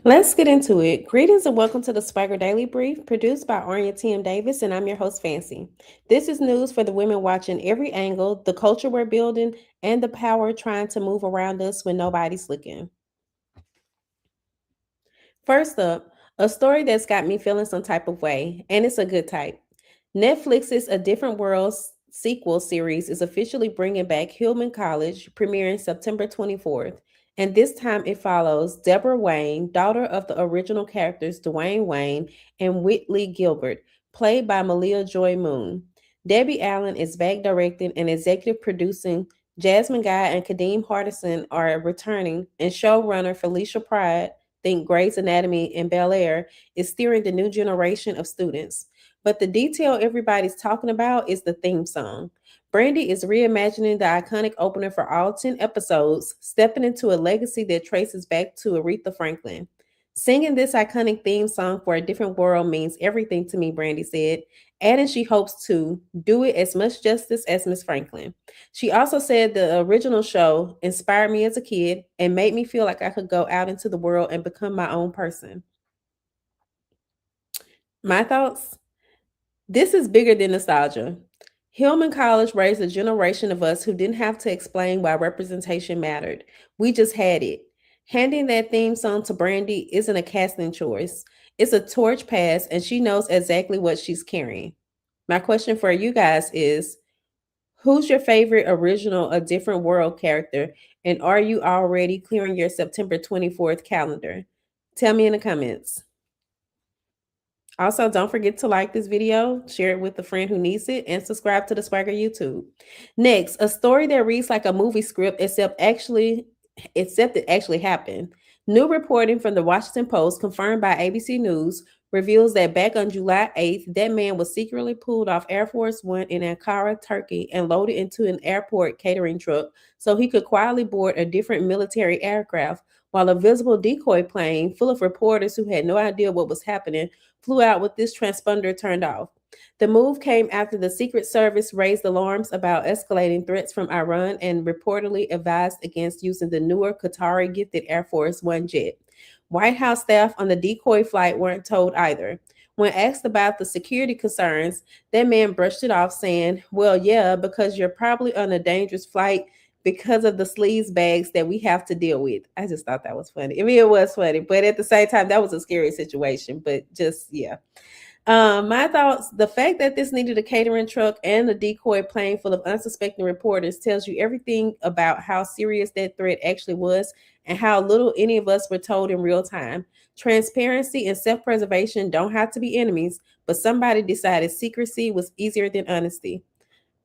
Let's get into it. Greetings and welcome to the SwagHer Daily Brief, produced by Arnya T.M. and I'm your host, Fancy. This is news for the women watching every angle, the culture we're building, and the power trying to move around us when nobody's looking. First up, a story that's got me feeling some type of way, and it's a good type. Netflix's A Different Worlds sequel series is officially bringing back Hillman College, premiering September 24th. And this time it follows Deborah Wayne, daughter of the original characters Dwayne Wayne and Whitley Gilbert, played by Malia Joy Moon. Debbie Allen is back directing and executive producing. Jasmine Guy and Kadeem Hardison are returning, and showrunner Felicia Pride, think Grey's Anatomy and Bel Air, is steering the new generation of students. But the detail everybody's talking about is the theme song. Brandy is reimagining the iconic opener for all 10 episodes, stepping into a legacy that traces back to Aretha Franklin. Singing this iconic theme song for a different world means everything to me, Brandy said, adding she hopes to do it as much justice as Miss Franklin. She also said the original show inspired me as a kid and made me feel like I could go out into the world and become my own person. My thoughts? This is bigger than nostalgia. Hillman College raised a generation of us who didn't have to explain why representation mattered. We just had it. Handing that theme song to Brandy isn't a casting choice. It's a torch pass, and she knows exactly what she's carrying. My question for you guys is, who's your favorite original A Different World character? And are you already clearing your September 24th calendar? Tell me in the comments. Also, don't forget to like this video, share it with a friend who needs it, and subscribe to the SwagHer YouTube. Next, a story that reads like a movie script, except it actually happened. New reporting from the Washington Post, confirmed by ABC News, reveals that back on July 8th, that man was secretly pulled off Air Force One in Ankara, Turkey, and loaded into an airport catering truck so he could quietly board a different military aircraft, while a visible decoy plane full of reporters who had no idea what was happening flew out with this transponder turned off. The move came after the Secret Service raised alarms about escalating threats from Iran and reportedly advised against using the newer Qatari gifted Air Force One jet. White House staff on the decoy flight weren't told either. When asked about the security concerns, that man brushed it off, saying, "Well, yeah, because you're probably on a dangerous flight because of the sleaze bags that we have to deal with." I just thought that was funny. I mean, it was funny, but at the same time, that was a scary situation. But just, yeah. My thoughts, the fact that this needed a catering truck and a decoy plane full of unsuspecting reporters tells you everything about how serious that threat actually was and how little any of us were told in real time. Transparency and self preservation don't have to be enemies, but somebody decided secrecy was easier than honesty.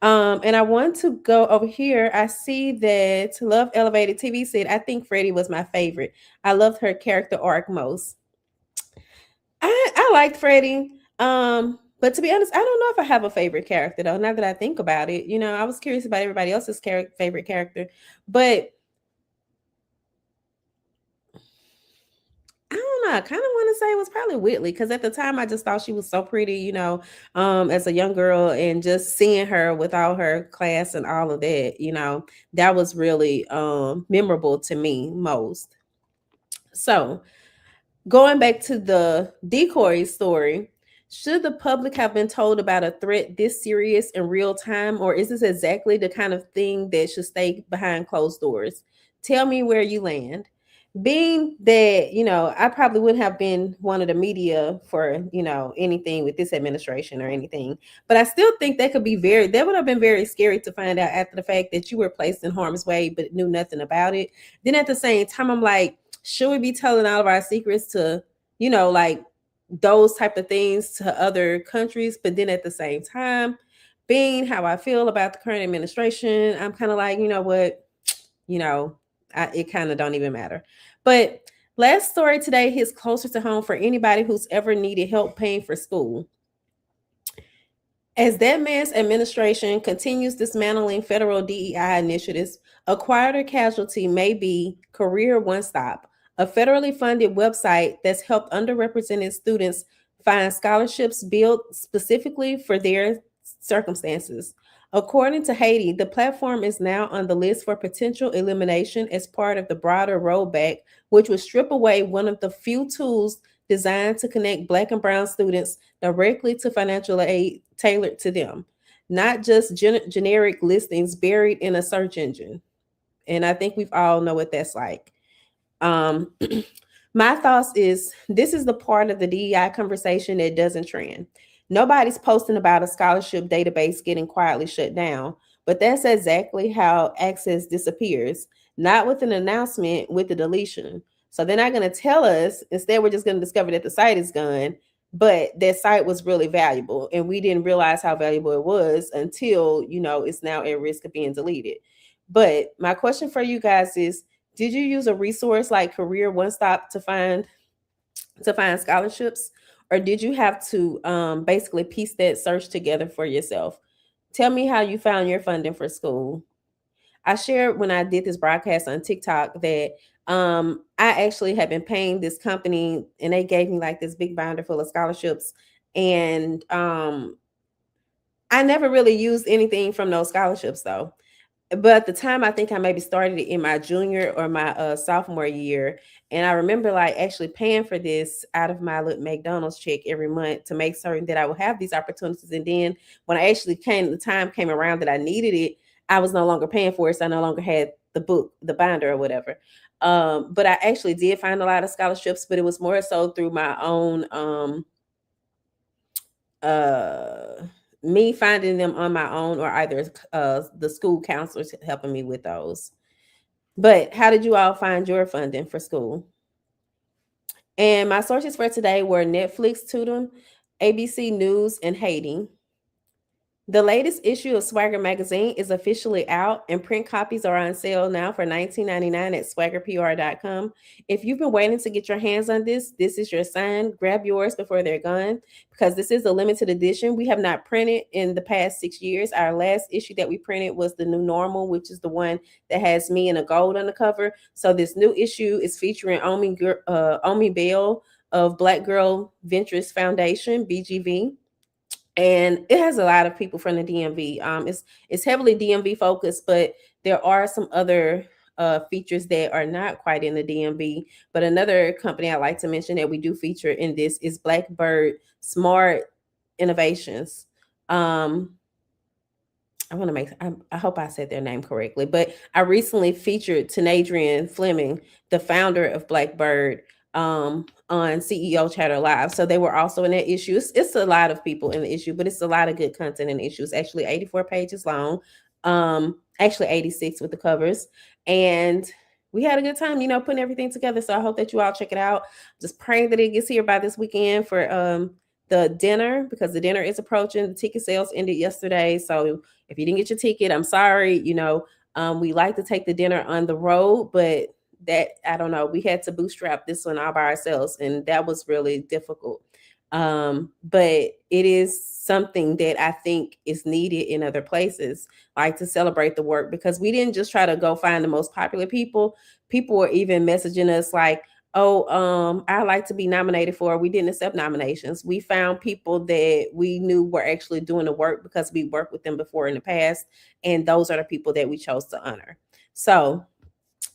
And I want to go over here. I see that Love Elevated TV said, I think Freddie was my favorite. I loved her character arc most. I liked Freddie. But to be honest, I don't know if I have a favorite character though. Now that I think about it, I was curious about everybody else's favorite character, but I don't know. I kind of want to say it was probably Whitley because at the time I just thought she was so pretty, as a young girl, and just seeing her with all her class and all of that, that was really memorable to me most. So going back to the decoy story, should the public have been told about a threat this serious in real time, or is this exactly the kind of thing that should stay behind closed doors? Tell me where you land. Being that, I probably wouldn't have been one of the media for, anything with this administration or anything, but I still think that would have been very scary to find out after the fact that you were placed in harm's way but knew nothing about it. Then at the same time, I'm like, should we be telling all of our secrets to, like those type of things to other countries? But then at the same time, being how I feel about the current administration, I'm kind of like, you know what, it kind of don't even matter. But last story today hits closer to home for anybody who's ever needed help paying for school. As that man's administration continues dismantling federal DEI initiatives, a quieter casualty may be Career One Stop, a federally funded website that's helped underrepresented students find scholarships built specifically for their circumstances. According to Haiti, the platform is now on the list for potential elimination as part of the broader rollback, which would strip away one of the few tools designed to connect Black and Brown students directly to financial aid tailored to them, not just generic listings buried in a search engine. And I think we've all know what that's like. Um, my thoughts is this is the part of the DEI conversation that doesn't trend. Nobody's posting about a scholarship database getting quietly shut down, but that's exactly how access disappears, not with an announcement, with the deletion. So they're not going to tell us. Instead, we're just going to discover that the site is gone, but that site was really valuable, and we didn't realize how valuable it was until, it's now at risk of being deleted. But my question for you guys is, did you use a resource like Career One Stop to find scholarships, or did you have to basically piece that search together for yourself? Tell me how you found your funding for school. I shared when I did this broadcast on TikTok that I actually had been paying this company, and they gave me like this big binder full of scholarships, and I never really used anything from those scholarships though. But at the time, I think I maybe started it in my junior or my sophomore year. And I remember like actually paying for this out of my little McDonald's check every month to make certain that I would have these opportunities. And then when the time came around that I needed it, I was no longer paying for it. So I no longer had the book, the binder or whatever. But I actually did find a lot of scholarships, but it was more so through my own uh me finding them on my own, or either the school counselors helping me with those. But how did you all find your funding for school? And my sources for today were Netflix, Tutum, ABC News, and Haiti. The latest issue of SwagHer Magazine is officially out, and print copies are on sale now for $19.99 at swaggerpr.com. If you've been waiting to get your hands on this is your sign. Grab yours before they're gone, because this is a limited edition. We have not printed in the past 6 years. Our last issue that we printed was the New Normal, which is the one that has me in a gold on the cover. So this new issue is featuring Omi Bell of Black Girl Ventures Foundation, BGV, and it has a lot of people from the DMV. It's heavily DMV focused, but there are some other features that are not quite in the DMV. But another company I like to mention that we do feature in this is Blackbird Smart Innovations. I hope I said their name correctly, but I recently featured Tanadrian Fleming, the founder of Blackbird, on CEO Chatter Live. So they were also in that issue. It's a lot of people in the issue, but it's a lot of good content in the issue. It's actually 84 pages long. Actually 86 with the covers. And we had a good time, putting everything together. So I hope that you all check it out. Just praying that it gets here by this weekend for the dinner, because the dinner is approaching. The ticket sales ended yesterday. So if you didn't get your ticket, I'm sorry. We like to take the dinner on the road, but that, I don't know, we had to bootstrap this one all by ourselves, and that was really difficult. But it is something that I think is needed in other places, like to celebrate the work, because we didn't just try to go find the most popular people. People were even messaging us like, oh, I like to be nominated for. We didn't accept nominations. We found people that we knew were actually doing the work because we worked with them before in the past, and those are the people that we chose to honor. So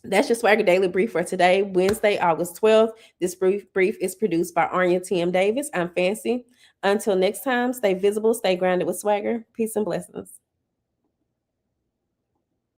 that's your Swagger Daily Brief for today, Wednesday, August 12th. This brief is produced by Arnya T.M. Davis. I'm Fancy. Until next time, stay visible, stay grounded with Swagger. Peace and blessings.